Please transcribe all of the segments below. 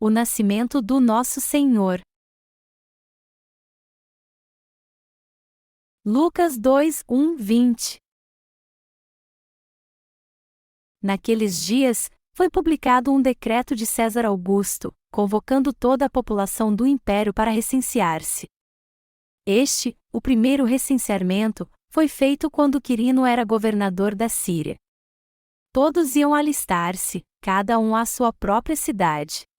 O nascimento do nosso Senhor. Lucas 2, 1, 20. Naqueles dias, foi publicado um decreto de César Augusto, convocando toda a população do império para recensear-se. O primeiro recenseamento, foi feito quando Quirino era governador da Síria. Todos iam alistar-se, cada um à sua própria cidade.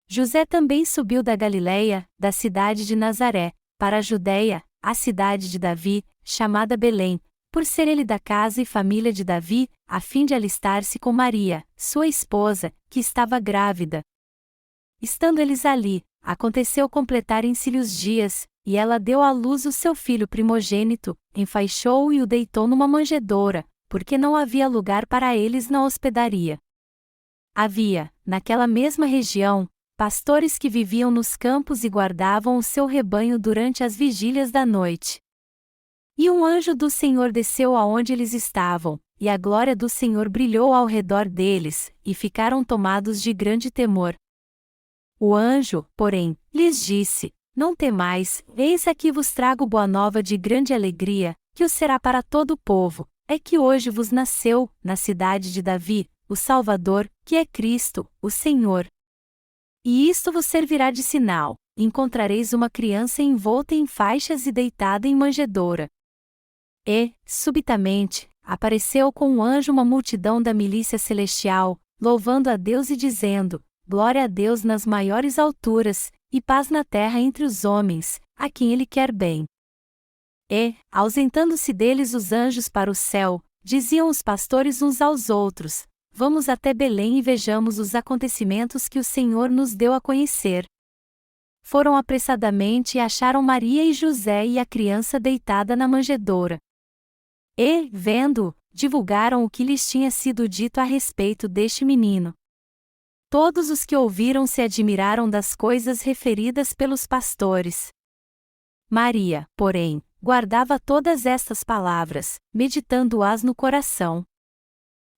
José também subiu da Galileia, da cidade de Nazaré, para a Judeia, a cidade de Davi, chamada Belém, por ser ele da casa e família de Davi, a fim de alistar-se com Maria, sua esposa, que estava grávida. Estando eles ali, aconteceu completarem-se-lhe os dias, e ela deu à luz o seu filho primogênito, enfaixou-o e o deitou numa manjedoura, porque não havia lugar para eles na hospedaria. Havia, naquela mesma região, pastores que viviam nos campos e guardavam o seu rebanho durante as vigílias da noite. E um anjo do Senhor desceu aonde eles estavam, e a glória do Senhor brilhou ao redor deles, e ficaram tomados de grande temor. O anjo, porém, lhes disse: Não temais, eis aqui vos trago boa nova de grande alegria, que o será para todo o povo, é que hoje vos nasceu, na cidade de Davi, o Salvador, que é Cristo, o Senhor. E isto vos servirá de sinal: encontrareis uma criança envolta em faixas e deitada em manjedoura. E, subitamente, apareceu com um anjo uma multidão da milícia celestial, louvando a Deus e dizendo: Glória a Deus nas maiores alturas, e paz na terra entre os homens, a quem Ele quer bem. E, ausentando-se deles os anjos para o céu, diziam os pastores uns aos outros: Vamos até Belém e vejamos os acontecimentos que o Senhor nos deu a conhecer. Foram apressadamente e acharam Maria e José e a criança deitada na manjedoura. E, vendo-o, divulgaram o que lhes tinha sido dito a respeito deste menino. Todos os que ouviram se admiraram das coisas referidas pelos pastores. Maria, porém, guardava todas estas palavras, meditando-as no coração.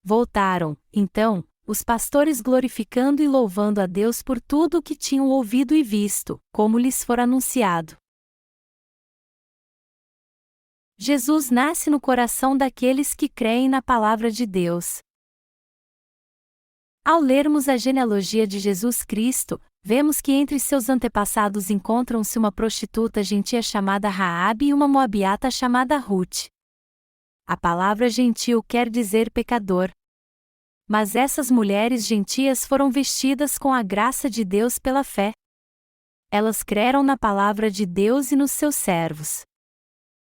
Voltaram, então, os pastores glorificando e louvando a Deus por tudo o que tinham ouvido e visto, como lhes fora anunciado. Jesus nasce no coração daqueles que creem na palavra de Deus. Ao lermos a genealogia de Jesus Cristo, vemos que entre seus antepassados encontram-se uma prostituta gentia chamada Raabe e uma moabiata chamada Ruth. A palavra gentil quer dizer pecador. Mas essas mulheres gentias foram vestidas com a graça de Deus pela fé. Elas creram na palavra de Deus e nos seus servos.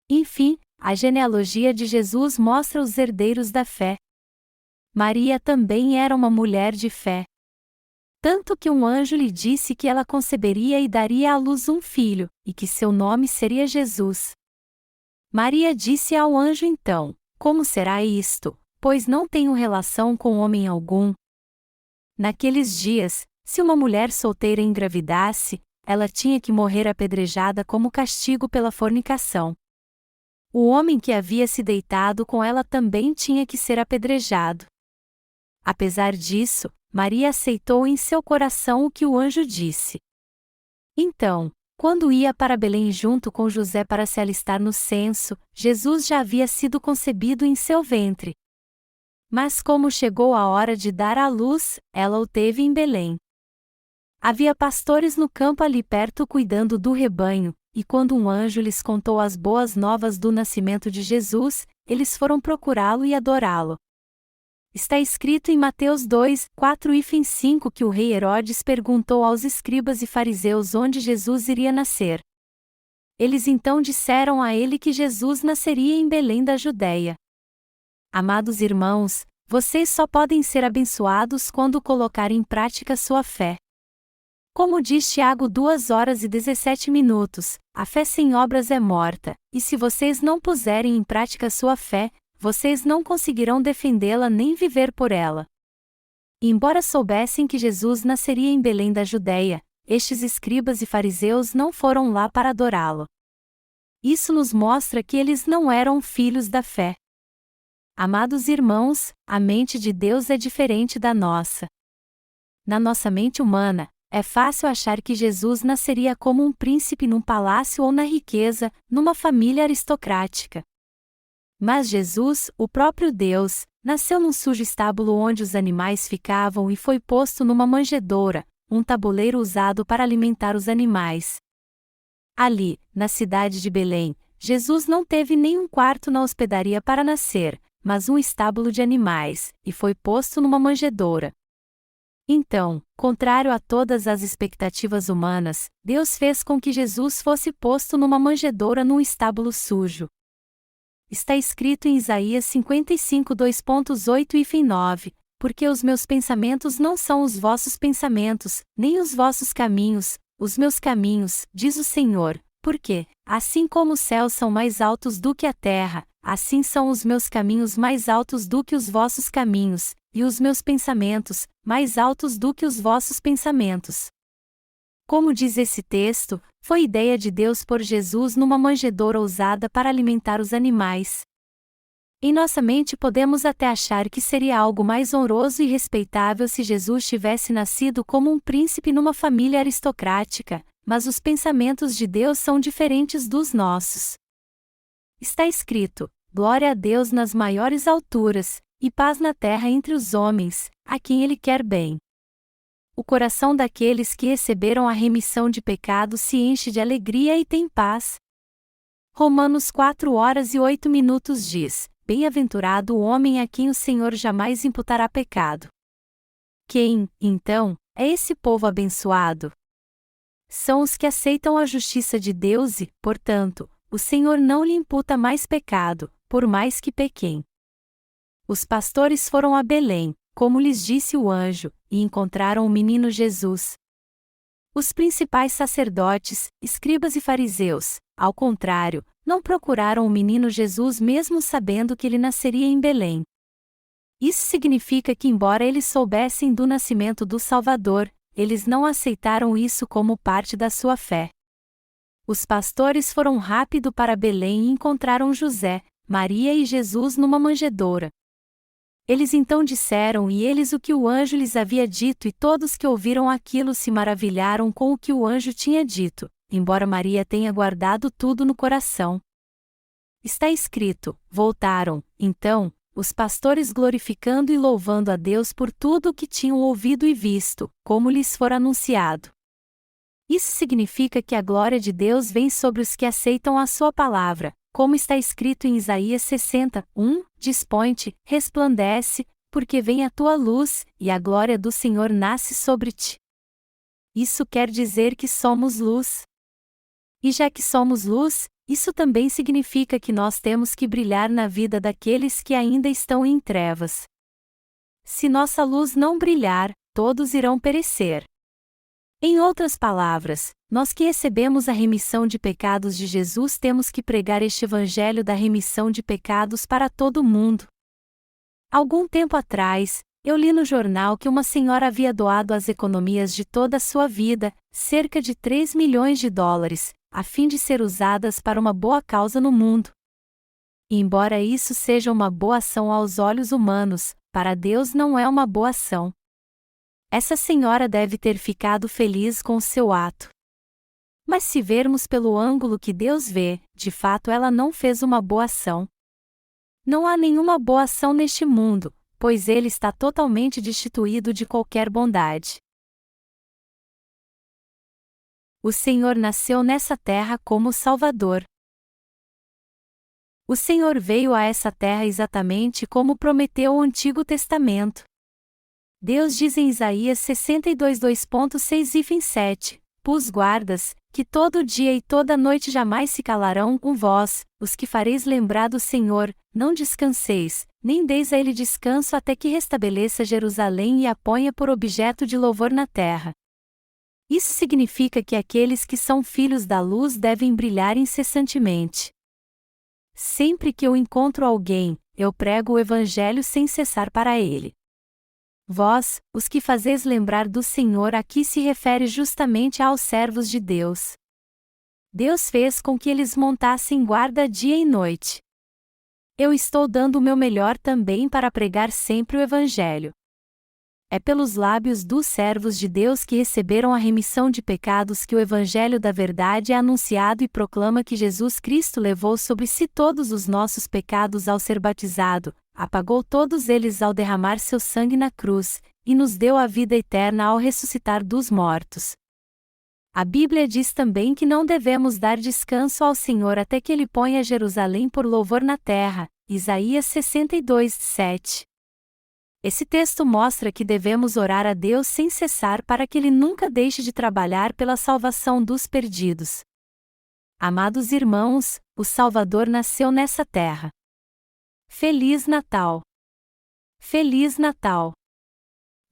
Enfim, a genealogia de Jesus mostra os herdeiros da fé. Maria também era uma mulher de fé. Tanto que um anjo lhe disse que ela conceberia e daria à luz um filho, e que seu nome seria Jesus. Maria disse ao anjo então: Como será isto, pois não tenho relação com homem algum? Naqueles dias, se uma mulher solteira engravidasse, ela tinha que morrer apedrejada como castigo pela fornicação. O homem que havia se deitado com ela também tinha que ser apedrejado. Apesar disso, Maria aceitou em seu coração o que o anjo disse. Então, quando ia para Belém junto com José para se alistar no censo, Jesus já havia sido concebido em seu ventre. Mas como chegou a hora de dar à luz, ela o teve em Belém. Havia pastores no campo ali perto cuidando do rebanho, e quando um anjo lhes contou as boas novas do nascimento de Jesus, eles foram procurá-lo e adorá-lo. Está escrito em Mateus 2, 4 e 5 que o rei Herodes perguntou aos escribas e fariseus onde Jesus iria nascer. Eles então disseram a ele que Jesus nasceria em Belém da Judeia. Amados irmãos, vocês só podem ser abençoados quando colocarem em prática sua fé. Como diz Tiago 2:17, a fé sem obras é morta, e se vocês não puserem em prática sua fé, vocês não conseguirão defendê-la nem viver por ela. Embora soubessem que Jesus nasceria em Belém da Judeia, estes escribas e fariseus não foram lá para adorá-lo. Isso nos mostra que eles não eram filhos da fé. Amados irmãos, a mente de Deus é diferente da nossa. Na nossa mente humana, é fácil achar que Jesus nasceria como um príncipe num palácio ou na riqueza, numa família aristocrática. Mas Jesus, o próprio Deus, nasceu num sujo estábulo onde os animais ficavam e foi posto numa manjedoura, um tabuleiro usado para alimentar os animais. Ali, na cidade de Belém, Jesus não teve nenhum quarto na hospedaria para nascer, mas um estábulo de animais, e foi posto numa manjedoura. Então, contrário a todas as expectativas humanas, Deus fez com que Jesus fosse posto numa manjedoura num estábulo sujo. Está escrito em Isaías 55, 2.8 e 9, porque os meus pensamentos não são os vossos pensamentos, nem os vossos caminhos, os meus caminhos, diz o Senhor, porque, assim como os céus são mais altos do que a terra, assim são os meus caminhos mais altos do que os vossos caminhos, e os meus pensamentos, mais altos do que os vossos pensamentos. Como diz esse texto, foi ideia de Deus pôr Jesus numa manjedoura usada para alimentar os animais. Em nossa mente podemos até achar que seria algo mais honroso e respeitável se Jesus tivesse nascido como um príncipe numa família aristocrática, mas os pensamentos de Deus são diferentes dos nossos. Está escrito: glória a Deus nas maiores alturas, e paz na terra entre os homens, a quem Ele quer bem. O coração daqueles que receberam a remissão de pecados se enche de alegria e tem paz. Romanos 4:08 diz: bem-aventurado o homem a quem o Senhor jamais imputará pecado. Quem, então, é esse povo abençoado? São os que aceitam a justiça de Deus e, portanto, o Senhor não lhe imputa mais pecado, por mais que pequem. Os pastores foram a Belém, como lhes disse o anjo, e encontraram o menino Jesus. Os principais sacerdotes, escribas e fariseus, ao contrário, não procuraram o menino Jesus mesmo sabendo que ele nasceria em Belém. Isso significa que, embora eles soubessem do nascimento do Salvador, eles não aceitaram isso como parte da sua fé. Os pastores foram rápido para Belém e encontraram José, Maria e Jesus numa manjedoura. Eles então disseram e eles o que o anjo lhes havia dito, e todos que ouviram aquilo se maravilharam com o que o anjo tinha dito, embora Maria tenha guardado tudo no coração. Está escrito: voltaram, então, os pastores glorificando e louvando a Deus por tudo o que tinham ouvido e visto, como lhes fora anunciado. Isso significa que a glória de Deus vem sobre os que aceitam a sua palavra, como está escrito em Isaías 60, 1, dispõe-te, resplandece, porque vem a tua luz, e a glória do Senhor nasce sobre ti. Isso quer dizer que somos luz. E já que somos luz, isso também significa que nós temos que brilhar na vida daqueles que ainda estão em trevas. Se nossa luz não brilhar, todos irão perecer. Em outras palavras, nós que recebemos a remissão de pecados de Jesus temos que pregar este evangelho da remissão de pecados para todo mundo. Algum tempo atrás, eu li no jornal que uma senhora havia doado as economias de toda a sua vida, cerca de 3 milhões de dólares, a fim de ser usadas para uma boa causa no mundo. E embora isso seja uma boa ação aos olhos humanos, para Deus não é uma boa ação. Essa senhora deve ter ficado feliz com o seu ato. Mas se vermos pelo ângulo que Deus vê, de fato ela não fez uma boa ação. Não há nenhuma boa ação neste mundo, pois ele está totalmente destituído de qualquer bondade. O Senhor nasceu nessa terra como Salvador. O Senhor veio a essa terra exatamente como prometeu o Antigo Testamento. Deus diz em Isaías 62, 2.6 e 7, pus guardas, que todo dia e toda noite jamais se calarão com vós, os que fareis lembrar do Senhor, não descanseis, nem deis a ele descanso até que restabeleça Jerusalém e a ponha por objeto de louvor na terra. Isso significa que aqueles que são filhos da luz devem brilhar incessantemente. Sempre que eu encontro alguém, eu prego o Evangelho sem cessar para ele. Vós, os que fazeis lembrar do Senhor, aqui se refere justamente aos servos de Deus. Deus fez com que eles montassem guarda dia e noite. Eu estou dando o meu melhor também para pregar sempre o Evangelho. É pelos lábios dos servos de Deus que receberam a remissão de pecados que o Evangelho da Verdade é anunciado e proclama que Jesus Cristo levou sobre si todos os nossos pecados ao ser batizado, apagou todos eles ao derramar seu sangue na cruz, e nos deu a vida eterna ao ressuscitar dos mortos. A Bíblia diz também que não devemos dar descanso ao Senhor até que Ele ponha Jerusalém por louvor na terra, Isaías 62, 7. Esse texto mostra que devemos orar a Deus sem cessar para que Ele nunca deixe de trabalhar pela salvação dos perdidos. Amados irmãos, o Salvador nasceu nessa terra. Feliz Natal! Feliz Natal!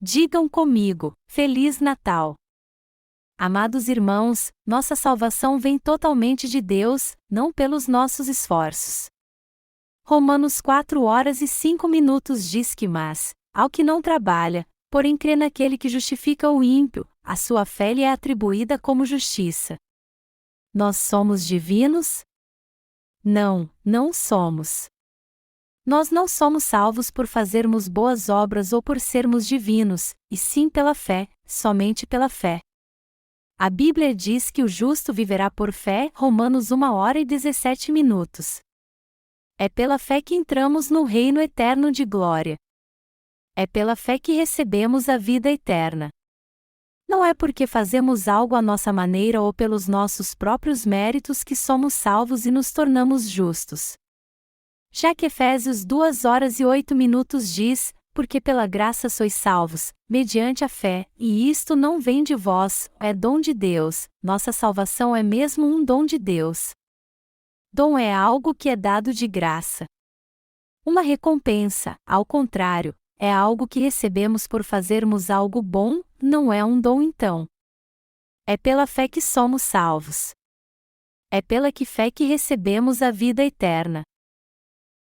Digam comigo, Feliz Natal! Amados irmãos, nossa salvação vem totalmente de Deus, não pelos nossos esforços. Romanos 4:05 diz que ao que não trabalha, porém crê naquele que justifica o ímpio, a sua fé lhe é atribuída como justiça. Nós somos divinos? Não, não somos. Nós não somos salvos por fazermos boas obras ou por sermos divinos, e sim pela fé, somente pela fé. A Bíblia diz que o justo viverá por fé, Romanos 1:17. É pela fé que entramos no reino eterno de glória. É pela fé que recebemos a vida eterna. Não é porque fazemos algo à nossa maneira ou pelos nossos próprios méritos que somos salvos e nos tornamos justos. Já que Efésios 2:08 diz, porque pela graça sois salvos, mediante a fé, e isto não vem de vós, é dom de Deus, nossa salvação é mesmo um dom de Deus. Dom é algo que é dado de graça. Uma recompensa, ao contrário, é algo que recebemos por fazermos algo bom, não é um dom então. É pela fé que somos salvos. É pela fé que recebemos a vida eterna.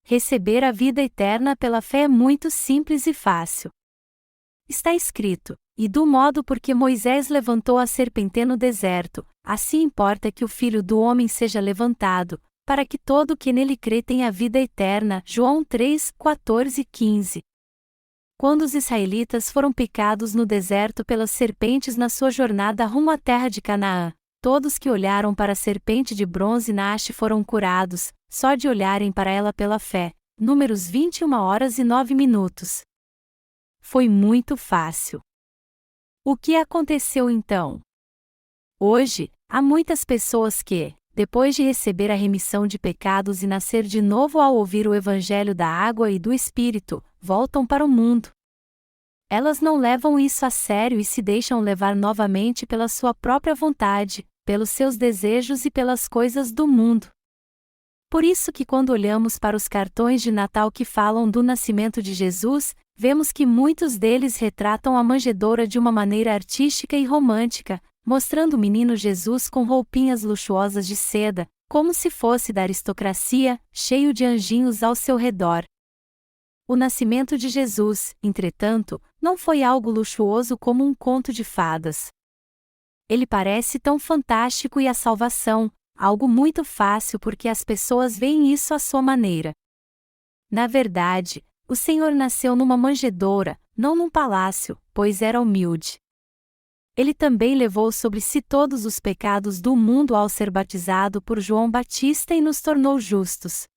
Receber a vida eterna pela fé é muito simples e fácil. Está escrito, e do modo por que Moisés levantou a serpente no deserto, assim importa que o Filho do Homem seja levantado, para que todo o que nele crê tenha vida eterna. João 3:14-15. Quando os israelitas foram picados no deserto pelas serpentes na sua jornada rumo à terra de Canaã, todos que olharam para a serpente de bronze na haste foram curados, só de olharem para ela pela fé. Números 21:09. Foi muito fácil. O que aconteceu então? Hoje, há muitas pessoas que, depois de receber a remissão de pecados e nascer de novo ao ouvir o Evangelho da água e do Espírito, voltam para o mundo. Elas não levam isso a sério e se deixam levar novamente pela sua própria vontade, pelos seus desejos e pelas coisas do mundo. Por isso que quando olhamos para os cartões de Natal que falam do nascimento de Jesus, vemos que muitos deles retratam a manjedoura de uma maneira artística e romântica, mostrando o menino Jesus com roupinhas luxuosas de seda, como se fosse da aristocracia, cheio de anjinhos ao seu redor. O nascimento de Jesus, entretanto, não foi algo luxuoso como um conto de fadas. Ele parece tão fantástico e a salvação, algo muito fácil porque as pessoas veem isso à sua maneira. Na verdade, o Senhor nasceu numa manjedoura, não num palácio, pois era humilde. Ele também levou sobre si todos os pecados do mundo ao ser batizado por João Batista e nos tornou justos.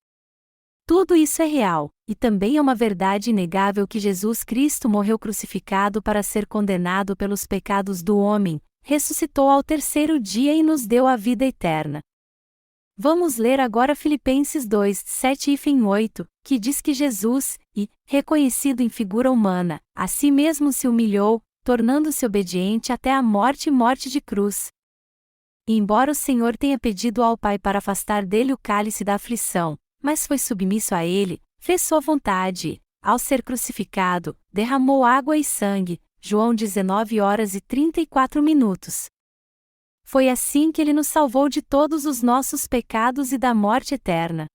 Tudo isso é real, e também é uma verdade inegável que Jesus Cristo morreu crucificado para ser condenado pelos pecados do homem, ressuscitou ao terceiro dia e nos deu a vida eterna. Vamos ler agora Filipenses 2:7-8, que diz que Jesus, reconhecido em figura humana, a si mesmo se humilhou, tornando-se obediente até a morte e morte de cruz. E embora o Senhor tenha pedido ao Pai para afastar dele o cálice da aflição, mas foi submisso a ele, fez sua vontade e, ao ser crucificado, derramou água e sangue. João 19:34. Foi assim que ele nos salvou de todos os nossos pecados e da morte eterna.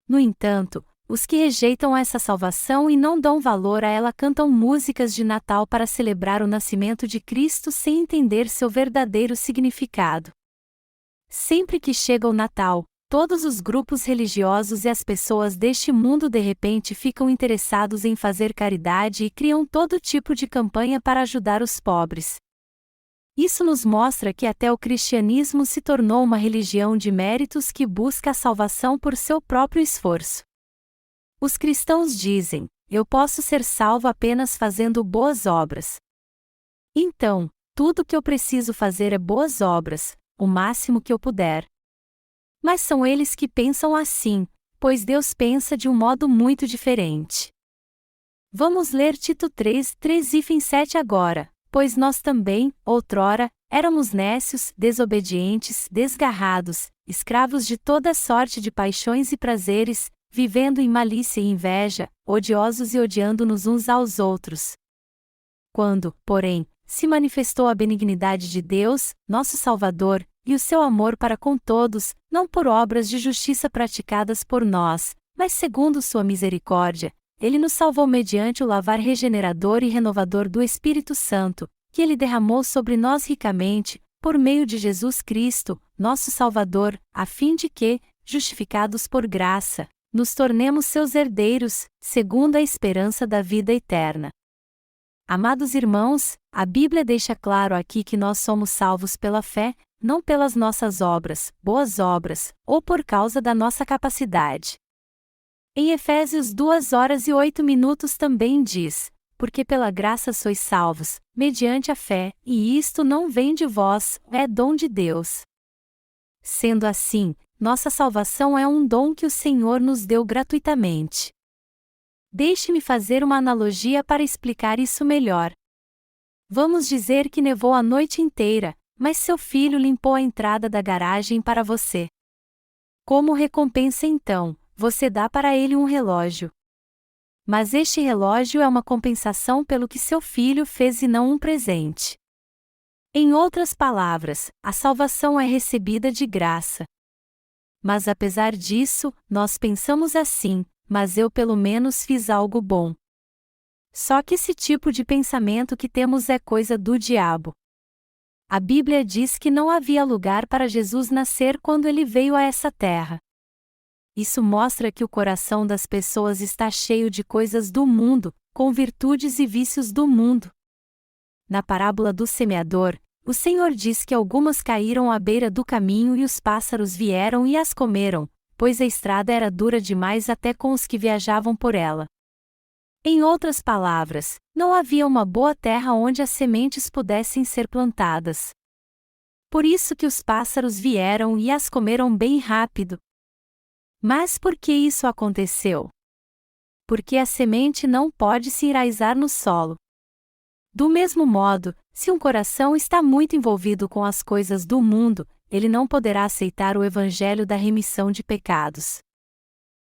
No entanto, os que rejeitam essa salvação e não dão valor a ela cantam músicas de Natal para celebrar o nascimento de Cristo sem entender seu verdadeiro significado. Sempre que chega o Natal, todos os grupos religiosos e as pessoas deste mundo de repente ficam interessados em fazer caridade e criam todo tipo de campanha para ajudar os pobres. Isso nos mostra que até o cristianismo se tornou uma religião de méritos que busca a salvação por seu próprio esforço. Os cristãos dizem: eu posso ser salvo apenas fazendo boas obras. Então, tudo o que eu preciso fazer é boas obras, o máximo que eu puder. Mas são eles que pensam assim, pois Deus pensa de um modo muito diferente. Vamos ler Tito 3:7 agora. Pois nós também, outrora, éramos nécios, desobedientes, desgarrados, escravos de toda sorte de paixões e prazeres, vivendo em malícia e inveja, odiosos e odiando-nos uns aos outros. Quando, porém, se manifestou a benignidade de Deus, nosso Salvador, e o seu amor para com todos, não por obras de justiça praticadas por nós, mas segundo sua misericórdia, Ele nos salvou mediante o lavar regenerador e renovador do Espírito Santo, que Ele derramou sobre nós ricamente, por meio de Jesus Cristo, nosso Salvador, a fim de que, justificados por graça, nos tornemos seus herdeiros, segundo a esperança da vida eterna. Amados irmãos, a Bíblia deixa claro aqui que nós somos salvos pela fé, não pelas nossas obras, boas obras, ou por causa da nossa capacidade. Em Efésios 2:08 também diz: porque pela graça sois salvos, mediante a fé, e isto não vem de vós, é dom de Deus. Sendo assim, nossa salvação é um dom que o Senhor nos deu gratuitamente. Deixe-me fazer uma analogia para explicar isso melhor. Vamos dizer que nevou a noite inteira, mas seu filho limpou a entrada da garagem para você. Como recompensa então, você dá para ele um relógio. Mas este relógio é uma compensação pelo que seu filho fez e não um presente. Em outras palavras, a salvação é recebida de graça. Mas apesar disso, nós pensamos assim: mas eu pelo menos fiz algo bom. Só que esse tipo de pensamento que temos é coisa do diabo. A Bíblia diz que não havia lugar para Jesus nascer quando ele veio a essa terra. Isso mostra que o coração das pessoas está cheio de coisas do mundo, com virtudes e vícios do mundo. Na parábola do semeador, o Senhor diz que algumas caíram à beira do caminho e os pássaros vieram e as comeram, pois a estrada era dura demais até com os que viajavam por ela. Em outras palavras, não havia uma boa terra onde as sementes pudessem ser plantadas. Por isso que os pássaros vieram e as comeram bem rápido. Mas por que isso aconteceu? Porque a semente não pode se enraizar no solo. Do mesmo modo, se um coração está muito envolvido com as coisas do mundo, ele não poderá aceitar o evangelho da remissão de pecados.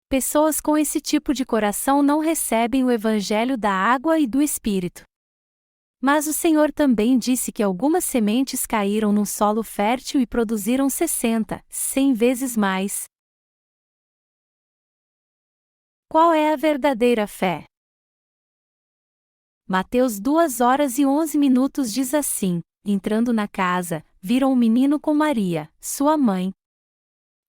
Pessoas com esse tipo de coração não recebem o evangelho da água e do Espírito. Mas o Senhor também disse que algumas sementes caíram num solo fértil e produziram 60, 100 vezes mais. Qual é a verdadeira fé? Mateus 2:11 diz assim: entrando na casa, viram um menino com Maria, sua mãe.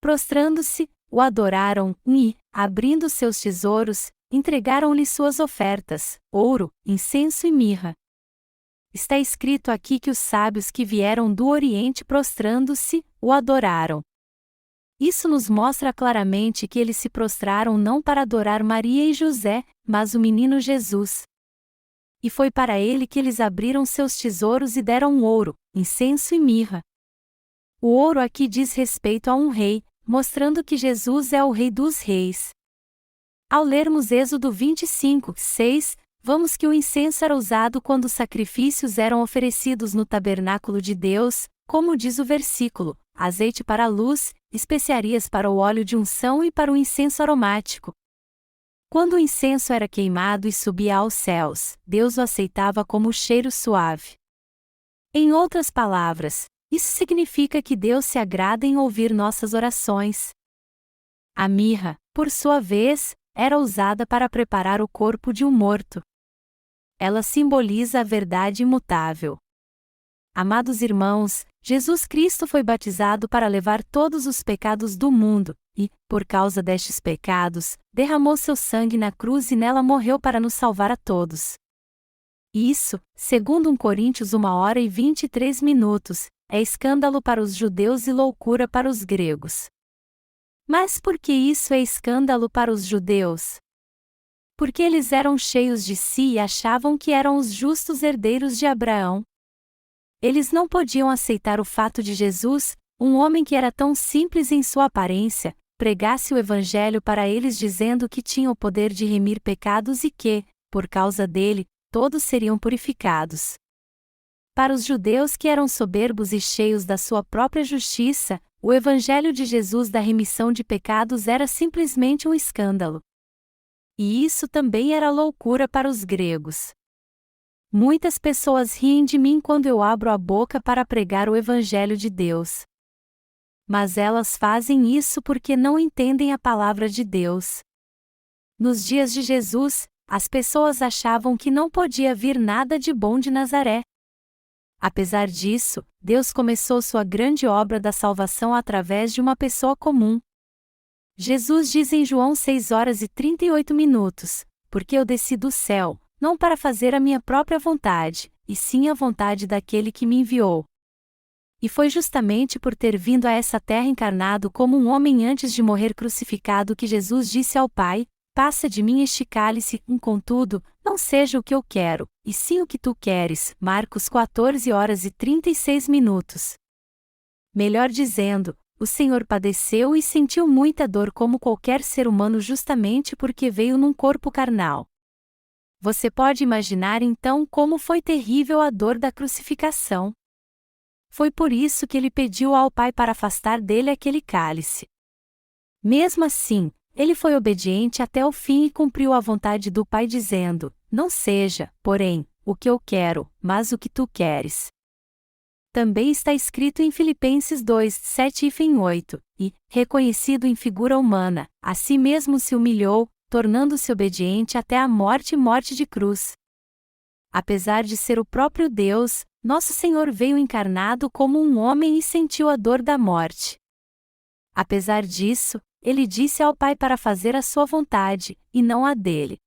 Prostrando-se, o adoraram, e, abrindo seus tesouros, entregaram-lhe suas ofertas, ouro, incenso e mirra. Está escrito aqui que os sábios que vieram do Oriente prostrando-se, o adoraram. Isso nos mostra claramente que eles se prostraram não para adorar Maria e José, mas o menino Jesus. E foi para ele que eles abriram seus tesouros e deram ouro, incenso e mirra. O ouro aqui diz respeito a um rei, mostrando que Jesus é o Rei dos Reis. Ao lermos Êxodo 25:6, vamos que o incenso era usado quando os sacrifícios eram oferecidos no tabernáculo de Deus, como diz o versículo: azeite para a luz, especiarias para o óleo de unção e para o incenso aromático. Quando o incenso era queimado e subia aos céus, Deus o aceitava como cheiro suave. Em outras palavras, isso significa que Deus se agrada em ouvir nossas orações. A mirra, por sua vez, era usada para preparar o corpo de um morto. Ela simboliza a verdade imutável. Amados irmãos, Jesus Cristo foi batizado para levar todos os pecados do mundo, e, por causa destes pecados, derramou seu sangue na cruz e nela morreu para nos salvar a todos. Isso, segundo 1 Coríntios 1h23, é escândalo para os judeus e loucura para os gregos. Mas por que isso é escândalo para os judeus? Porque eles eram cheios de si e achavam que eram os justos herdeiros de Abraão. Eles não podiam aceitar o fato de Jesus, um homem que era tão simples em sua aparência, pregasse o Evangelho para eles dizendo que tinha o poder de remir pecados e que, por causa dele, todos seriam purificados. Para os judeus que eram soberbos e cheios da sua própria justiça, o Evangelho de Jesus da remissão de pecados era simplesmente um escândalo. E isso também era loucura para os gregos. Muitas pessoas riem de mim quando eu abro a boca para pregar o Evangelho de Deus. Mas elas fazem isso porque não entendem a palavra de Deus. Nos dias de Jesus, as pessoas achavam que não podia vir nada de bom de Nazaré. Apesar disso, Deus começou sua grande obra da salvação através de uma pessoa comum. Jesus diz em João 6h38, porque eu desci do céu, não para fazer a minha própria vontade, e sim a vontade daquele que me enviou. E foi justamente por ter vindo a essa terra encarnado como um homem antes de morrer crucificado que Jesus disse ao Pai: passa de mim este cálice, contudo, não seja o que eu quero, e sim o que tu queres. Marcos 14h36. Melhor dizendo, o Senhor padeceu e sentiu muita dor como qualquer ser humano justamente porque veio num corpo carnal. Você pode imaginar então como foi terrível a dor da crucificação. Foi por isso que ele pediu ao Pai para afastar dele aquele cálice. Mesmo assim, ele foi obediente até o fim e cumpriu a vontade do Pai dizendo: não seja, porém, o que eu quero, mas o que tu queres. Também está escrito em Filipenses 2:7-8, e, reconhecido em figura humana, a si mesmo se humilhou, tornando-se obediente até a morte e morte de cruz. Apesar de ser o próprio Deus, nosso Senhor veio encarnado como um homem e sentiu a dor da morte. Apesar disso, ele disse ao Pai para fazer a sua vontade, e não a dele.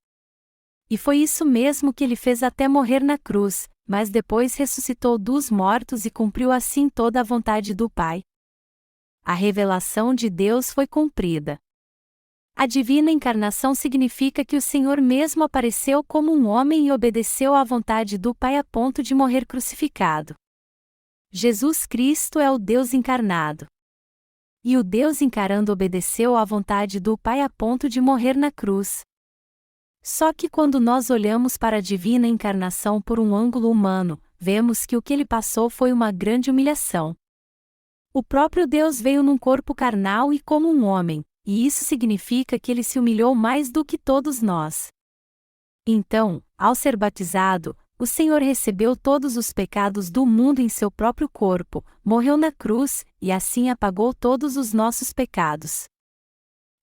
E foi isso mesmo que ele fez até morrer na cruz, mas depois ressuscitou dos mortos e cumpriu assim toda a vontade do Pai. A revelação de Deus foi cumprida. A divina encarnação significa que o Senhor mesmo apareceu como um homem e obedeceu à vontade do Pai a ponto de morrer crucificado. Jesus Cristo é o Deus encarnado. E o Deus encarando obedeceu à vontade do Pai a ponto de morrer na cruz. Só que quando nós olhamos para a divina encarnação por um ângulo humano, vemos que o que ele passou foi uma grande humilhação. O próprio Deus veio num corpo carnal e como um homem, e isso significa que ele se humilhou mais do que todos nós. Então, ao ser batizado, o Senhor recebeu todos os pecados do mundo em seu próprio corpo, morreu na cruz, e assim apagou todos os nossos pecados.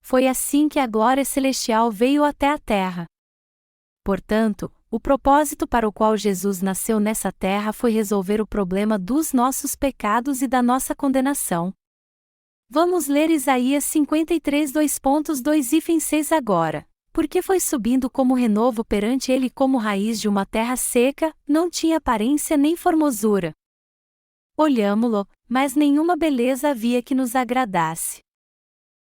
Foi assim que a glória celestial veio até a terra. Portanto, o propósito para o qual Jesus nasceu nessa terra foi resolver o problema dos nossos pecados e da nossa condenação. Vamos ler Isaías 53 2.2-6 agora. Porque foi subindo como renovo perante ele como raiz de uma terra seca, não tinha aparência nem formosura. Olhámo-lo, mas nenhuma beleza havia que nos agradasse.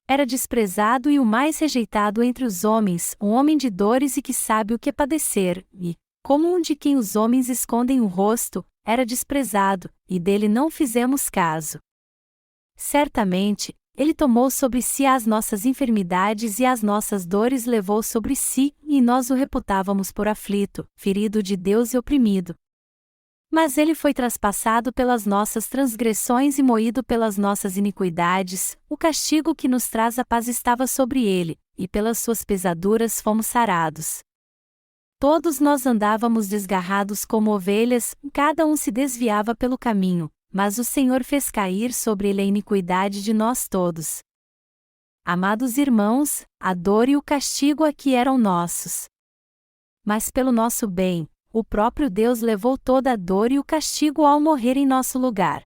Era desprezado e o mais rejeitado entre os homens, um homem de dores e que sabe o que padecer, e, como um de quem os homens escondem o rosto, era desprezado, e dele não fizemos caso. Certamente, ele tomou sobre si as nossas enfermidades e as nossas dores levou sobre si, e nós o reputávamos por aflito, ferido de Deus e oprimido. Mas ele foi traspassado pelas nossas transgressões e moído pelas nossas iniquidades, o castigo que nos traz a paz estava sobre ele, e pelas suas pesaduras fomos sarados. Todos nós andávamos desgarrados como ovelhas, cada um se desviava pelo caminho, mas o Senhor fez cair sobre ele a iniquidade de nós todos. Amados irmãos, a dor e o castigo aqui eram nossos. Mas pelo nosso bem, o próprio Deus levou toda a dor e o castigo ao morrer em nosso lugar.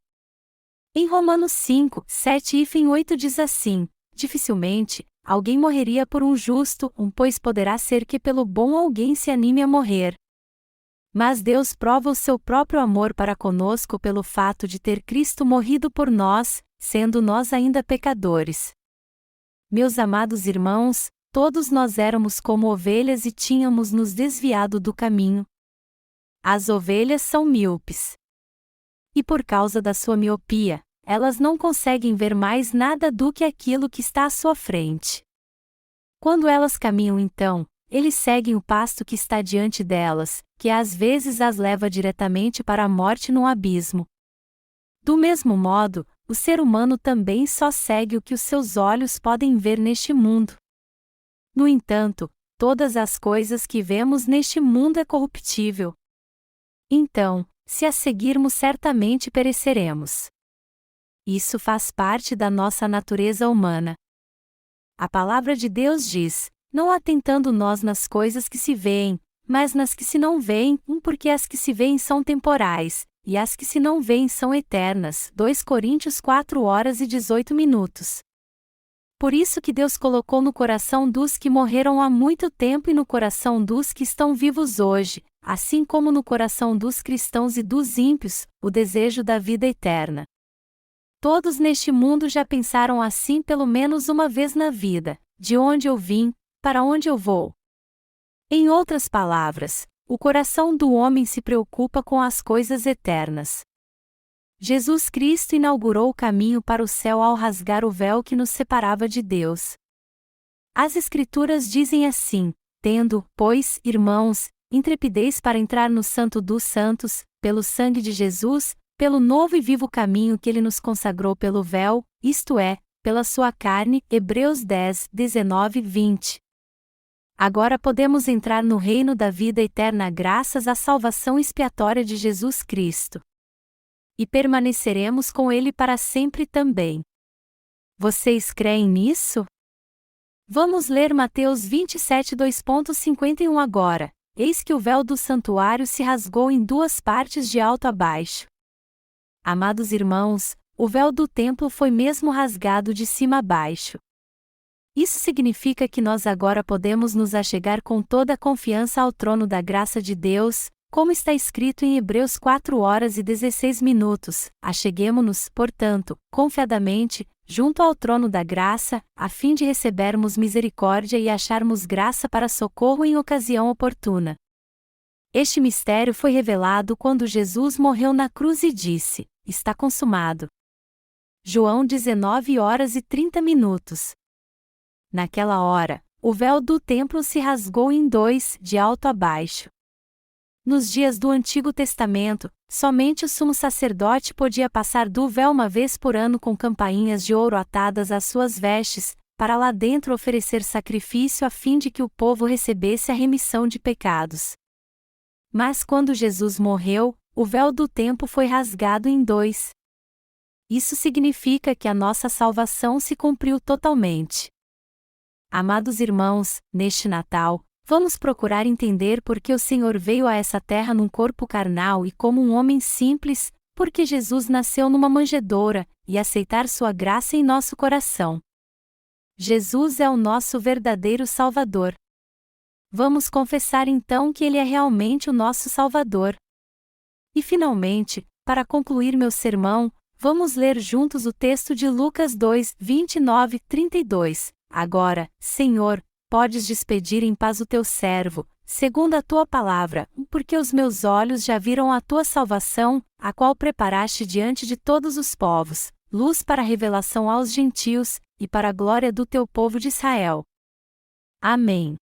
Em Romanos 5, 7 e 8 diz assim: dificilmente alguém morreria por um justo, pois poderá ser que pelo bom alguém se anime a morrer. Mas Deus prova o seu próprio amor para conosco pelo fato de ter Cristo morrido por nós, sendo nós ainda pecadores. Meus amados irmãos, todos nós éramos como ovelhas e tínhamos nos desviado do caminho. As ovelhas são míopes. E por causa da sua miopia, elas não conseguem ver mais nada do que aquilo que está à sua frente. Quando elas caminham então, eles seguem o pasto que está diante delas, que às vezes as leva diretamente para a morte num abismo. Do mesmo modo, o ser humano também só segue o que os seus olhos podem ver neste mundo. No entanto, todas as coisas que vemos neste mundo é corruptível. Então, se a seguirmos certamente pereceremos. Isso faz parte da nossa natureza humana. A palavra de Deus diz: não atentando nós nas coisas que se veem, mas nas que se não veem, porque as que se veem são temporais, e as que se não veem são eternas. 2 Coríntios 4h18. Por isso que Deus colocou no coração dos que morreram há muito tempo e no coração dos que estão vivos hoje, assim como no coração dos cristãos e dos ímpios, o desejo da vida eterna. Todos neste mundo já pensaram assim pelo menos uma vez na vida: de onde eu vim, para onde eu vou? Em outras palavras, o coração do homem se preocupa com as coisas eternas. Jesus Cristo inaugurou o caminho para o céu ao rasgar o véu que nos separava de Deus. As Escrituras dizem assim: tendo, pois, irmãos, intrepidez para entrar no Santo dos Santos, pelo sangue de Jesus, pelo novo e vivo caminho que ele nos consagrou pelo véu, isto é, pela sua carne. Hebreus 10, 19, 20. Agora podemos entrar no reino da vida eterna graças à salvação expiatória de Jesus Cristo. E permaneceremos com ele para sempre também. Vocês creem nisso? Vamos ler Mateus 27, 2.51 agora. Eis que o véu do santuário se rasgou em duas partes de alto a baixo. Amados irmãos, o véu do templo foi mesmo rasgado de cima a baixo. Isso significa que nós agora podemos nos achegar com toda a confiança ao trono da graça de Deus, como está escrito em Hebreus 4h16. Acheguemo-nos, portanto, confiadamente, junto ao trono da graça, a fim de recebermos misericórdia e acharmos graça para socorro em ocasião oportuna. Este mistério foi revelado quando Jesus morreu na cruz e disse: está consumado. João 19h30. Naquela hora, o véu do templo se rasgou em dois, de alto a baixo. Nos dias do Antigo Testamento, somente o sumo sacerdote podia passar do véu uma vez por ano com campainhas de ouro atadas às suas vestes, para lá dentro oferecer sacrifício a fim de que o povo recebesse a remissão de pecados. Mas quando Jesus morreu, o véu do templo foi rasgado em dois. Isso significa que a nossa salvação se cumpriu totalmente. Amados irmãos, neste Natal, vamos procurar entender por que o Senhor veio a essa terra num corpo carnal e como um homem simples, porque Jesus nasceu numa manjedoura, e aceitar sua graça em nosso coração. Jesus é o nosso verdadeiro Salvador. Vamos confessar então que Ele é realmente o nosso Salvador. E finalmente, para concluir meu sermão, vamos ler juntos o texto de Lucas 2, 29-32. Agora, Senhor, podes despedir em paz o teu servo, segundo a tua palavra, porque os meus olhos já viram a tua salvação, a qual preparaste diante de todos os povos, luz para a revelação aos gentios, e para a glória do teu povo de Israel. Amém.